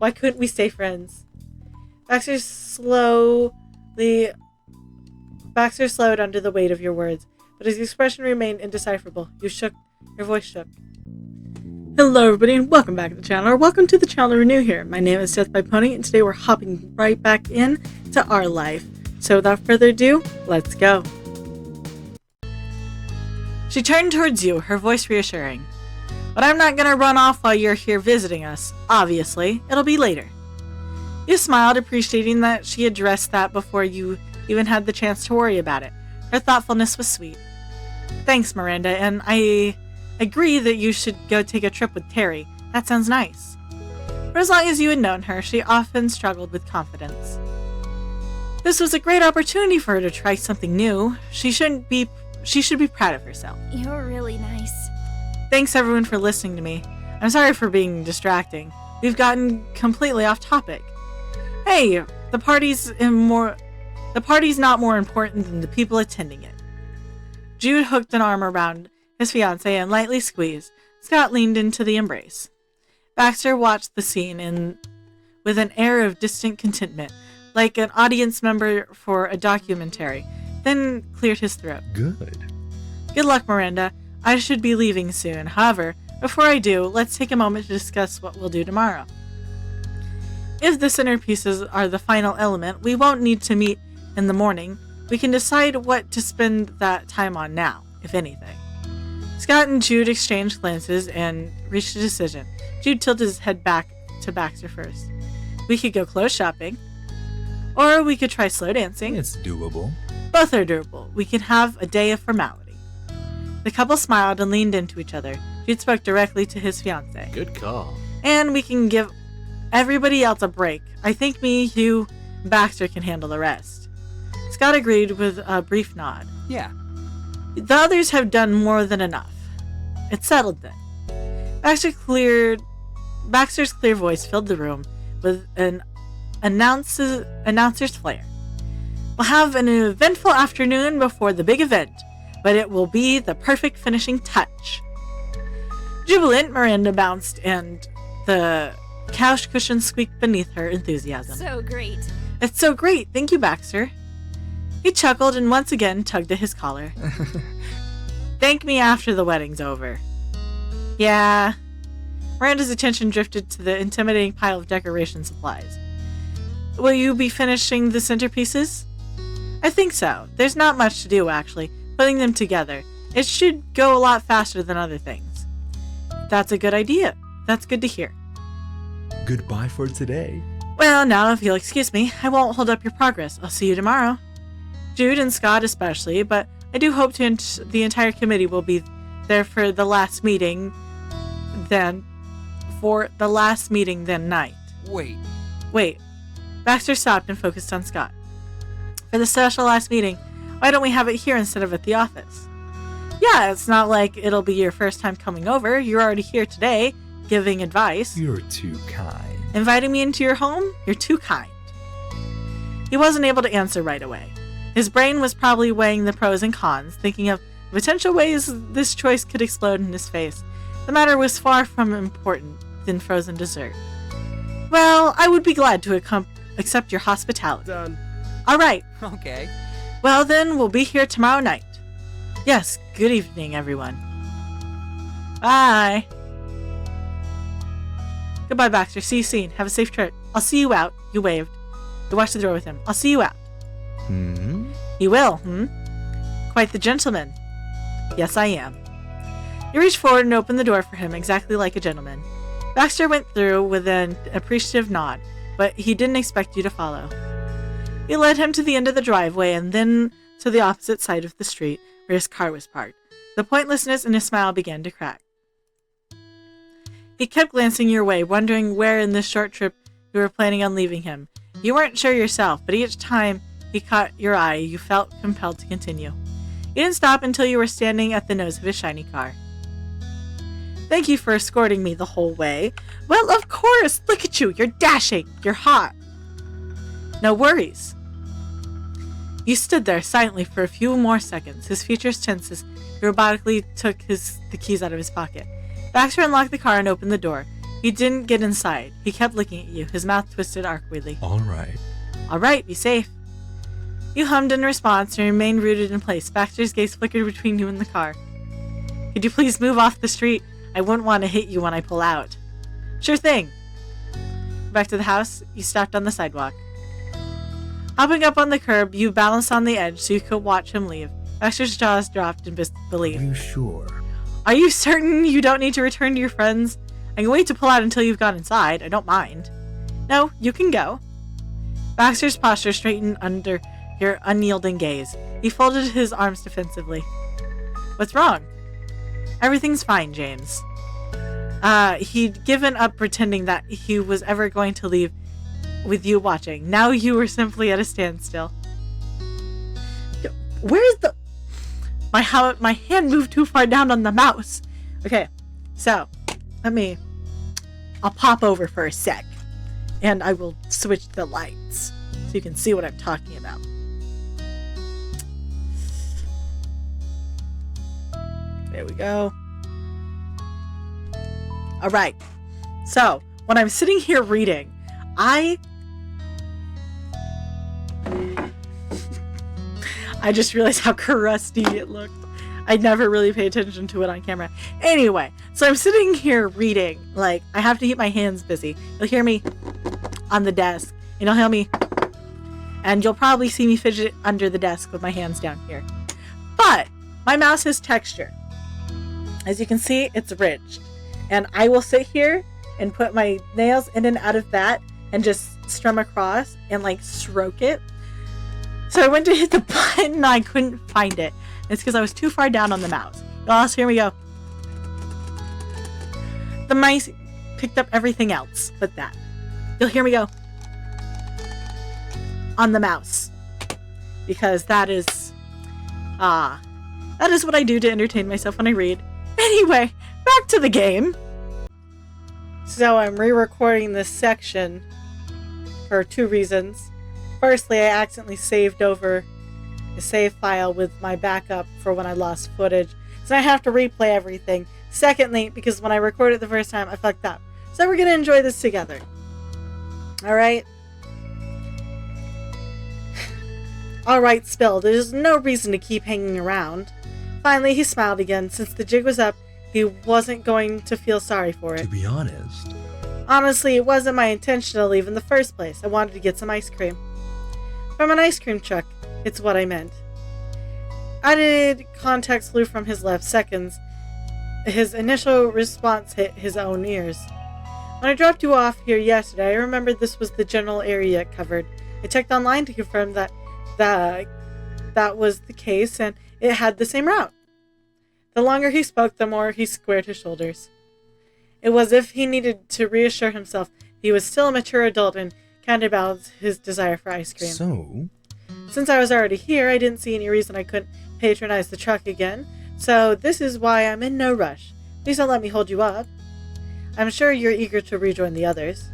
Why couldn't we stay friends? Baxter slowed under the weight of your words, but his expression remained indecipherable. Your voice shook. Hello everybody and welcome back to the channel, or welcome to the channel if you're new here. My name is Death by Pony, and today we're hopping right back in to our life. So without further ado, let's go. She turned towards you, her voice reassuring. But I'm not gonna run off while you're here visiting us, obviously. It'll be later. You smiled, appreciating that she addressed that before you even had the chance to worry about it. Her thoughtfulness was sweet. Thanks, Miranda, and I agree that you should go take a trip with Terry. That sounds nice. For as long as you had known her, she often struggled with confidence. This was a great opportunity for her to try something new. She should be proud of herself. You're really nice. Thanks everyone for listening to me. I'm sorry for being distracting. We've gotten completely off topic. Hey, the party's not more important than the people attending it. Jude hooked an arm around his fiancée and lightly squeezed. Scott leaned into the embrace. Baxter watched the scene with an air of distant contentment, like an audience member for a documentary, then cleared his throat. Good luck, Miranda. I should be leaving soon. However, before I do, let's take a moment to discuss what we'll do tomorrow. If the centerpieces are the final element, we won't need to meet in the morning. We can decide what to spend that time on now, if anything. Scott and Jude exchanged glances and reached a decision. Jude tilted his head back to Baxter first. We could go clothes shopping, or we could try slow dancing. It's doable. Both are doable. We can have a day of formality. The couple smiled and leaned into each other. Jude spoke directly to his fiancée. Good call. And we can give everybody else a break. I think me, you, and Baxter can handle the rest. Scott agreed with a brief nod. Yeah. The others have done more than enough. It's settled then. Baxter's clear voice filled the room with an announcer's flair. We'll have an eventful afternoon before the big event, but it will be the perfect finishing touch. Jubilant, Miranda bounced, and the couch cushion squeaked beneath her enthusiasm. So great. It's so great. Thank you, Baxter. He chuckled and once again tugged at his collar. Thank me after the wedding's over. Yeah. Miranda's attention drifted to the intimidating pile of decoration supplies. Will you be finishing the centerpieces? I think so. There's not much to do, actually. Putting them together. It should go a lot faster than other things. That's a good idea. That's good to hear. Goodbye for today. Well, now, if you'll excuse me, I won't hold up your progress. I'll see you tomorrow. Jude and Scott especially, but I do hope the entire committee will be there for the last meeting then night. Wait. Baxter stopped and focused on Scott. For the special last meeting, why don't we have it here instead of at the office? Yeah, it's not like it'll be your first time coming over. You're already here today, giving advice. You're too kind. Inviting me into your home? You're too kind. He wasn't able to answer right away. His brain was probably weighing the pros and cons, thinking of potential ways this choice could explode in his face. The matter was far from important than frozen dessert. Well, I would be glad to accept your hospitality. Done. All right. Okay. Well, then, we'll be here tomorrow night. Yes, good evening, everyone. Bye. Goodbye, Baxter. See you soon. Have a safe trip. I'll see you out. You waved. You watched the door with him. I'll see you out. You will, Quite the gentleman. Yes, I am. You reached forward and opened the door for him, exactly like a gentleman. Baxter went through with an appreciative nod, but he didn't expect you to follow. You led him to the end of the driveway and then to the opposite side of the street where his car was parked. The pointlessness in his smile began to crack. He kept glancing your way, wondering where in this short trip you were planning on leaving him. You weren't sure yourself, but each time he caught your eye, you felt compelled to continue. You didn't stop until you were standing at the nose of his shiny car. Thank you for escorting me the whole way. Well, of course! Look at you! You're dashing! You're hot! No worries. You stood there silently for a few more seconds, his features tense as he robotically took the keys out of his pocket. Baxter unlocked the car and opened the door. He didn't get inside. He kept looking at you, his mouth twisted awkwardly. All right. All right, be safe. You hummed in response and remained rooted in place. Baxter's gaze flickered between you and the car. Could you please move off the street? I wouldn't want to hit you when I pull out. Sure thing. Back to the house, you stopped on the sidewalk. Hopping up on the curb, you balanced on the edge so you could watch him leave. Baxter's jaws dropped in disbelief. Are you sure? Are you certain you don't need to return to your friends? I can wait to pull out until you've gone inside. I don't mind. No, you can go. Baxter's posture straightened under your unyielding gaze. He folded his arms defensively. What's wrong? Everything's fine, James. He'd given up pretending that he was ever going to leave with you watching. Now you were simply at a standstill. Where's the... My hand moved too far down on the mouse. Okay, so, I'll pop over for a sec. And I will switch the lights so you can see what I'm talking about. There we go. Alright. So, when I'm sitting here reading, I just realized how crusty it looked. I never really pay attention to it on camera. Anyway, so I'm sitting here reading. Like, I have to keep my hands busy. You'll hear me on the desk. And you'll hear me. And you'll probably see me fidget under the desk with my hands down here. But my mouse has texture. As you can see, it's ridged. And I will sit here and put my nails in and out of that and just strum across and like stroke it. So I went to hit the button and I couldn't find it. It's because I was too far down on the mouse. You'll also hear me go. The mice picked up everything else but that. You'll hear me go on the mouse. Because that is what I do to entertain myself when I read. Anyway, back to the game. So I'm re-recording this section for two reasons. Firstly, I accidentally saved over a save file with my backup for when I lost footage, so I have to replay everything. Secondly, because when I recorded it the first time, I fucked up. So we're gonna enjoy this together. Alright? Alright, Spill, there's no reason to keep hanging around. Finally, he smiled again. Since the jig was up, he wasn't going to feel sorry for it. To be honest. Honestly, it wasn't my intention to leave in the first place. I wanted to get some ice cream. From an ice cream truck, it's what I meant. Added context flew from his left seconds. His initial response hit his own ears. When I dropped you off here yesterday, I remembered this was the general area it covered. I checked online to confirm that was the case, and it had the same route. The longer he spoke, the more he squared his shoulders. It was as if he needed to reassure himself he was still a mature adult and counterbalance his desire for ice cream. So? Since I was already here, I didn't see any reason I couldn't patronize the truck again, so this is why I'm in no rush. Please don't let me hold you up. I'm sure you're eager to rejoin the others.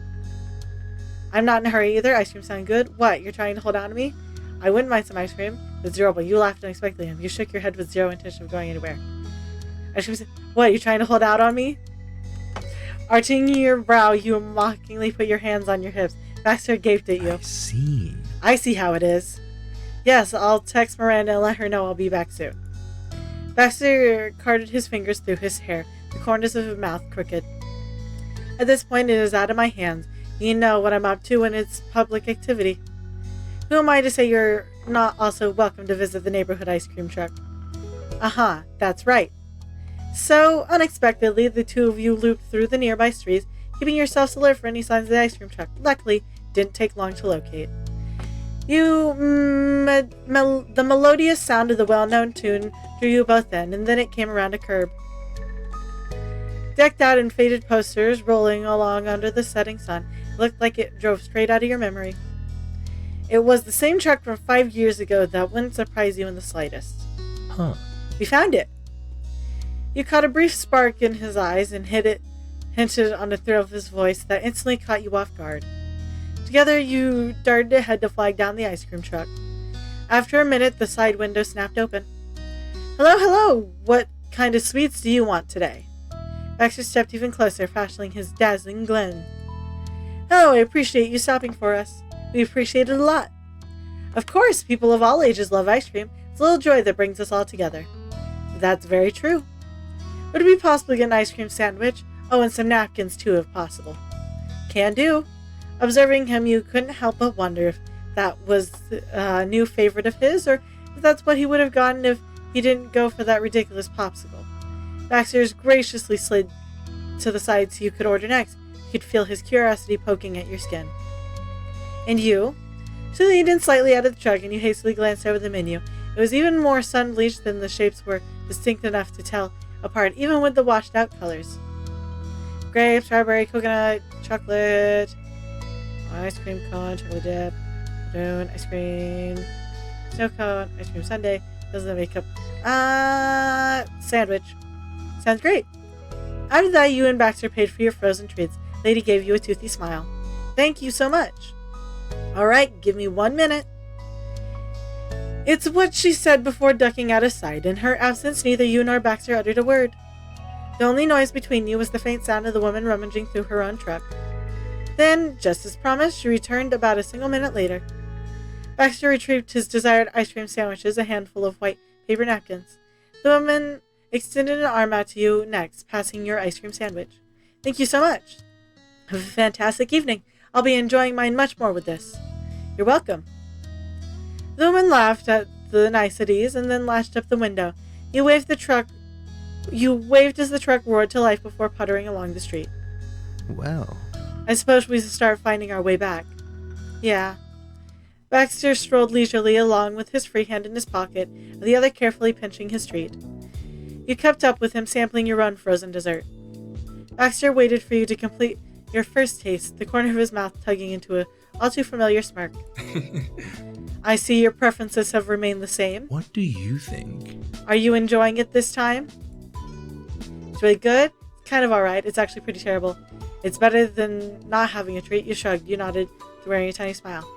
I'm not in a hurry either. Ice cream sound good? What, you're trying to hold on to me? I wouldn't mind some ice cream. With zero, but you laughed unexpectedly and you shook your head with zero intention of going anywhere. Ice cream said, what, you trying to hold out on me? Arching your brow, you mockingly put your hands on your hips. Baxter gaped at you. I see how it is. Yes, I'll text Miranda and let her know I'll be back soon. Baxter carted his fingers through his hair, the corners of his mouth crooked. At this point, it is out of my hands. You know what I'm up to when it's public activity. Who am I to say you're not also welcome to visit the neighborhood ice cream truck? Uh-huh, that's right. So, unexpectedly, the two of you looped through the nearby streets, keeping yourselves alert for any signs of the ice cream truck. Luckily, didn't take long to locate. The melodious sound of the well-known tune drew you both in, and then it came around a curb. Decked out in faded posters rolling along under the setting sun, it looked like it drove straight out of your memory. It was the same truck from 5 years ago that wouldn't surprise you in the slightest. Huh. We found it. You caught a brief spark in his eyes and hinted on the thrill of his voice that instantly caught you off guard. Together, you darted ahead to flag down the ice cream truck. After a minute, the side window snapped open. Hello, hello! What kind of sweets do you want today? Baxter stepped even closer, fashioning his dazzling grin. "Oh, I appreciate you stopping for us. We appreciate it a lot. Of course, people of all ages love ice cream. It's a little joy that brings us all together." "That's very true. Would it be possible to get an ice cream sandwich? Oh, and some napkins too, if possible." "Can do." Observing him, you couldn't help but wonder if that was a new favorite of his, or if that's what he would have gotten if he didn't go for that ridiculous popsicle. Baxter graciously slid to the side so you could order next. You could feel his curiosity poking at your skin. "And you?" She leaned in slightly out of the truck, and you hastily glanced over the menu. It was even more sun-bleached than the shapes were distinct enough to tell apart, even with the washed-out colors. Grape, strawberry, coconut, chocolate, ice cream cone, chocolate dip, balloon, ice cream, snow cone, ice cream sundae, doesn't make up, sandwich. Sounds great. After that, you and Baxter paid for your frozen treats. Lady gave you a toothy smile. "Thank you so much." "All right, give me 1 minute." It's what she said before ducking out of sight. In her absence, neither you nor Baxter uttered a word. The only noise between you was the faint sound of the woman rummaging through her own truck. Then, just as promised, she returned about a single minute later. Baxter retrieved his desired ice cream sandwiches, a handful of white paper napkins. The woman extended an arm out to you next, passing your ice cream sandwich. "Thank you so much. Have a fantastic evening. I'll be enjoying mine much more with this." "You're welcome." The woman laughed at the niceties and then lashed up the window. You waved as the truck roared to life before puttering along the street. Well, "I suppose we should start finding our way back." "Yeah." Baxter strolled leisurely along with his free hand in his pocket, and the other carefully pinching his treat. You kept up with him, sampling your own frozen dessert. Baxter waited for you to complete your first taste, the corner of his mouth tugging into a all-too-familiar smirk. "I see your preferences have remained the same." what do you think? "Are you enjoying it this time?" "It's really good. It's kind of alright. It's actually pretty terrible. It's better than not having a treat." You shrugged. You nodded, wearing a tiny smile.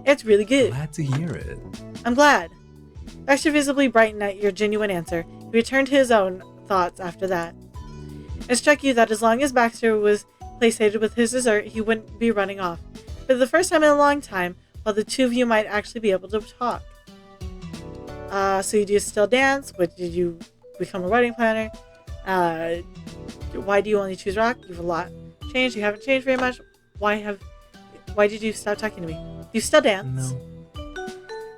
"It's really good." Glad to hear it. "I'm glad." Baxter visibly brightened at your genuine answer. He returned to his own thoughts after that. It struck you that as long as Baxter was placated with his dessert, he wouldn't be running off. For the first time in a long time, while the two of you might actually be able to talk. So you do still dance? What, did you become a wedding planner? Why do you only choose rock? You have a lot changed. You haven't changed very much. Why did you stop talking to me? Do you still dance? No.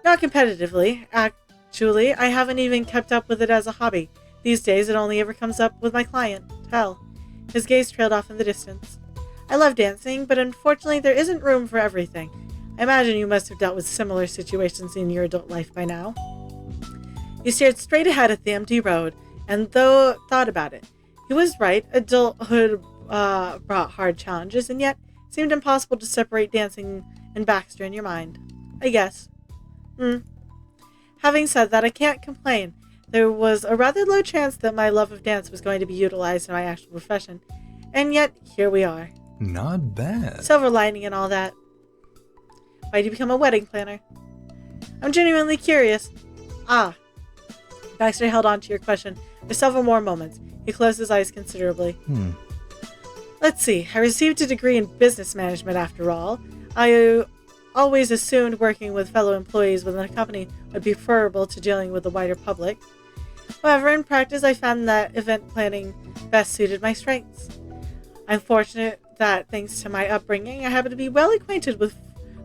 Not competitively. Actually, I haven't even kept up with it as a hobby. These days, it only ever comes up with my client, Hell. His gaze trailed off in the distance. "I love dancing, but unfortunately there isn't room for everything. I imagine you must have dealt with similar situations in your adult life by now." You stared straight ahead at the empty road, and thought about it. He was right. Adulthood brought hard challenges, and yet it seemed impossible to separate dancing and Baxter in your mind. I guess. Having said that, I can't complain. There was a rather low chance that my love of dance was going to be utilized in my actual profession, and yet here we are. Not bad. Silver lining and all that. Why did you become a wedding planner? I'm genuinely curious. Baxter held on to your question for several more moments. He closed his eyes considerably. Let's see. I received a degree in business management after all. I always assumed working with fellow employees within a company would be preferable to dealing with the wider public. However, in practice, I found that event planning best suited my strengths. I'm fortunate that, thanks to my upbringing, I happen to be well acquainted with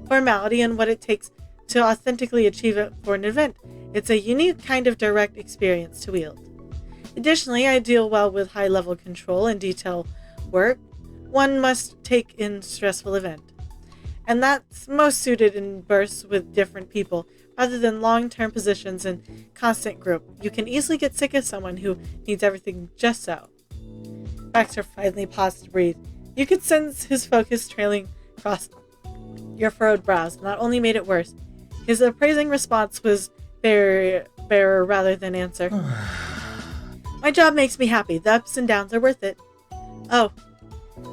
formality and what it takes to authentically achieve it for an event. It's a unique kind of direct experience to wield. Additionally, I deal well with high-level control and detail work one must take in stressful event. And that's most suited in bursts with different people, rather than long-term positions and constant group. You can easily get sick of someone who needs everything just so. Baxter finally paused to breathe. You could sense his focus trailing across your furrowed brows, and that only made it worse. His appraising response was bearer rather than answer. My job makes me happy. The ups and downs are worth it. Oh,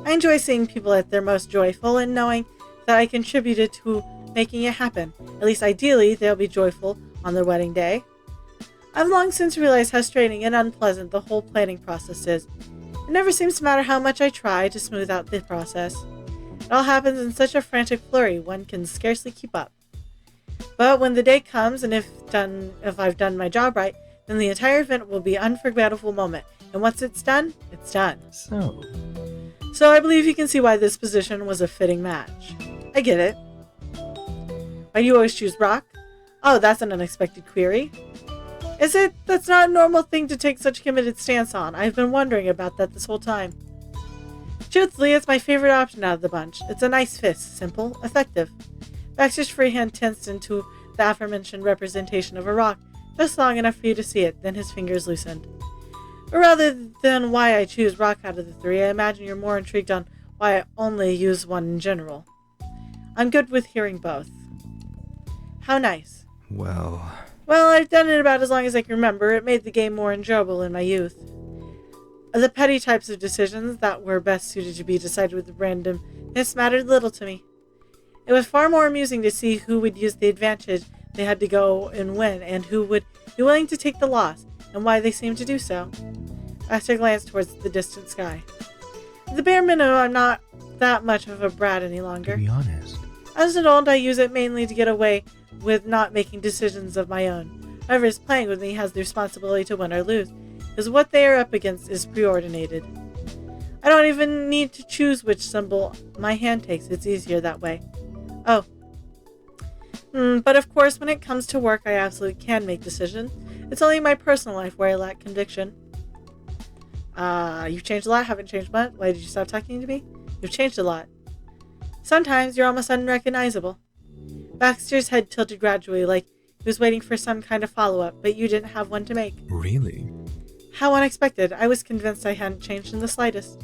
I enjoy seeing people at their most joyful and knowing that I contributed to making it happen. At least ideally, they'll be joyful on their wedding day. I've long since realized how straining and unpleasant the whole planning process is. It never seems to matter how much I try to smooth out the process. It all happens in such a frantic flurry, one can scarcely keep up. But when the day comes, and if I've done my job right, then the entire event will be an unforgettable moment. And once it's done, it's done. So I believe you can see why this position was a fitting match. I get it. Why do you always choose rock? Oh, that's an unexpected query. Is it? That's not a normal thing to take such a committed stance on. I've been wondering about that this whole time. Truthfully, it's my favorite option out of the bunch. It's a nice fist, simple, effective. Baxter's free hand tensed into the aforementioned representation of a rock, just long enough for you to see it, then his fingers loosened. But rather than why I choose rock out of the three, I imagine you're more intrigued on why I only use one in general. I'm good with hearing both. How nice. Well, I've done it about as long as I can remember. It made the game more enjoyable in my youth. The petty types of decisions that were best suited to be decided with randomness mattered little to me. It was far more amusing to see who would use the advantage they had to go and win, and who would be willing to take the loss, and why they seemed to do so. Baxter glanced towards the distant sky. At the bare minimum, I'm not that much of a brat any longer. to be honest, As an adult, I use it mainly to get away with not making decisions of my own. Whoever is playing with me has the responsibility to win or lose, because what they are up against is preordinated. I don't even need to choose which symbol my hand takes. It's easier that way. Oh. But of course, when it comes to work, I absolutely can make decisions. It's only my personal life where I lack conviction. You've changed a lot, haven't changed much. Why did you stop talking to me? You've changed a lot. Sometimes you're almost unrecognizable. Baxter's head tilted gradually, like he was waiting for some kind of follow-up, but you didn't have one to make. really? How unexpected. I was convinced I hadn't changed in the slightest.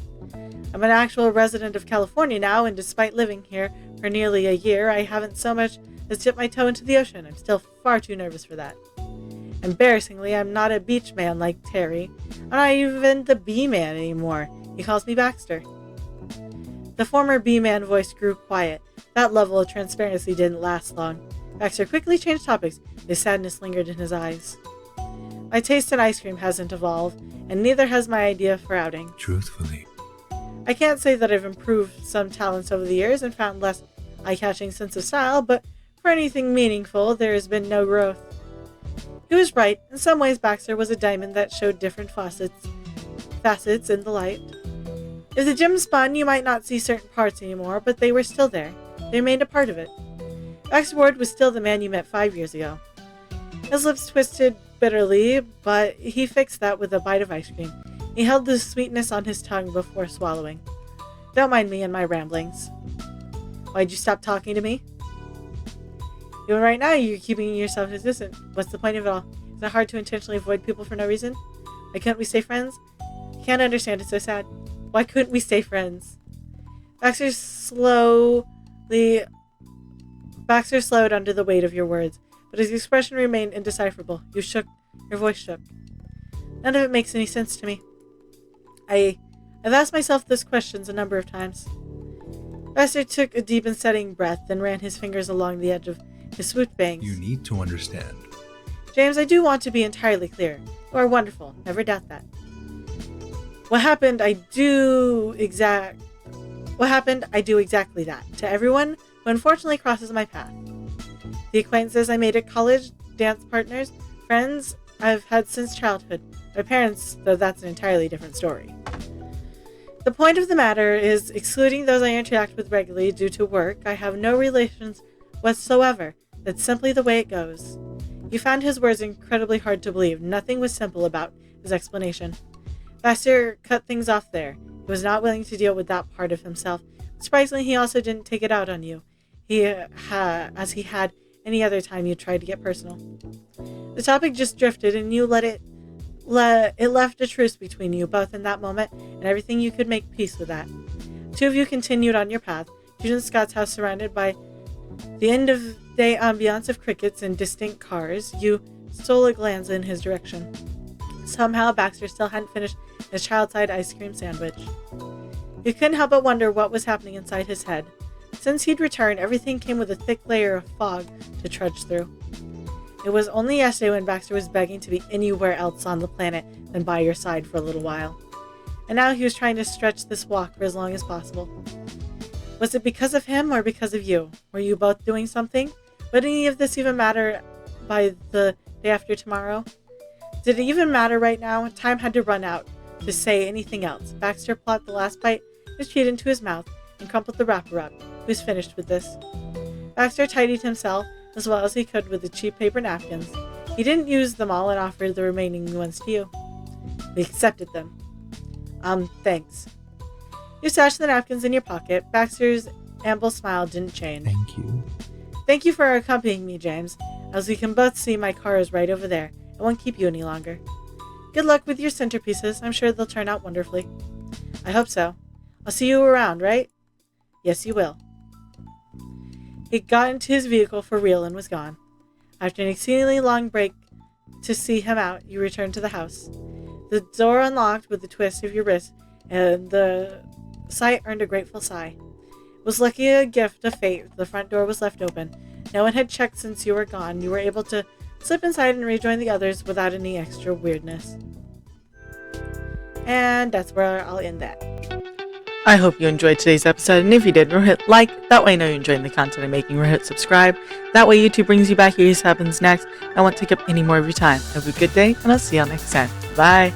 I'm an actual resident of California now, and despite living here for nearly a year, I haven't so much as dipped my toe into the ocean. I'm still far too nervous for that. Embarrassingly, I'm not a beach man like Terry. I'm not even the bee-man anymore. He calls me Baxter. The former bee-man voice grew quiet. That level of transparency didn't last long. Baxter quickly changed topics. His sadness lingered in his eyes. My taste in ice cream hasn't evolved, and neither has my idea for outing. Truthfully, I can't say that I've improved some talents over the years and found less eye-catching sense of style, but for anything meaningful, there has been no growth. He was right. In some ways, Baxter was a diamond that showed different facets in the light. If the gem spun, you might not see certain parts anymore, but they were still there. They remained a part of it. Baxter Ward was still the man you met 5 years ago. His lips twisted bitterly, but he fixed that with a bite of ice cream. He held the sweetness on his tongue before swallowing. Don't mind me and my ramblings. Why'd you stop talking to me? Even right now, you're keeping yourself distant. What's the point of it all? Is it hard to intentionally avoid people for no reason? Why couldn't we stay friends? I can't understand, it's so sad. Why couldn't we stay friends? Baxter slowed under the weight of your words, but his expression remained indecipherable. Your voice shook. None of it makes any sense to me. I've asked myself those questions a number of times. Baxter took a deep and steadying breath, then ran his fingers along the edge of his swoop bangs. you need to understand. James, I do want to be entirely clear. You are wonderful. Never doubt that. What happened, I do exactly that. To everyone who unfortunately crosses my path. The acquaintances I made at college, dance partners, friends I've had since childhood. My parents, though that's an entirely different story. The point of the matter is, excluding those I interact with regularly due to work, I have no relations whatsoever. That's simply the way it goes. He found his words incredibly hard to believe. Nothing was simple about his explanation. Baxter cut things off there. He was not willing to deal with that part of himself. Surprisingly, he also didn't take it out on you, as he had any other time you tried to get personal. The topic just drifted, and you it left a truce between you both in that moment, and everything you could make peace with that. Two of you continued on your path. Judith Scott's house surrounded by the end-of-day ambiance of crickets and distant cars. You stole a glance in his direction. Somehow, Baxter still hadn't finished his child-side ice cream sandwich. You couldn't help but wonder what was happening inside his head. Since he'd returned, everything came with a thick layer of fog to trudge through. It was only yesterday when Baxter was begging to be anywhere else on the planet than by your side for a little while. and now he was trying to stretch this walk for as long as possible. Was it because of him or because of you? Were you both doing something? Would any of this even matter by the day after tomorrow? Did it even matter right now? Time had to run out to say anything else. Baxter plopped the last bite of his treat into his mouth and crumpled the wrapper up. He was finished with this. Baxter tidied himself as well as he could with the cheap paper napkins. He didn't use them all and offered the remaining ones to you. We accepted them. Thanks. You stashed the napkins in your pocket. Baxter's ample smile didn't change. Thank you. Thank you for accompanying me, James. As we can both see, my car is right over there. I won't keep you any longer. Good luck with your centerpieces. I'm sure they'll turn out wonderfully. I hope so. I'll see you around, right? Yes, you will. He got into his vehicle for real and was gone. After an exceedingly long break to see him out, you returned to the house. The door unlocked with the twist of your wrist, and the sight earned a grateful sigh. It was lucky a gift of fate. The front door was left open. No one had checked since you were gone. You were able to slip inside and rejoin the others without any extra weirdness. And that's where I'll end that. I hope you enjoyed today's episode, and if you did, hit like. That way I know you're enjoying the content I'm making. Hit subscribe. That way YouTube brings you back Here's Happens Next. I won't take up any more of your time. Have a good day, and I'll see you all next time. Bye.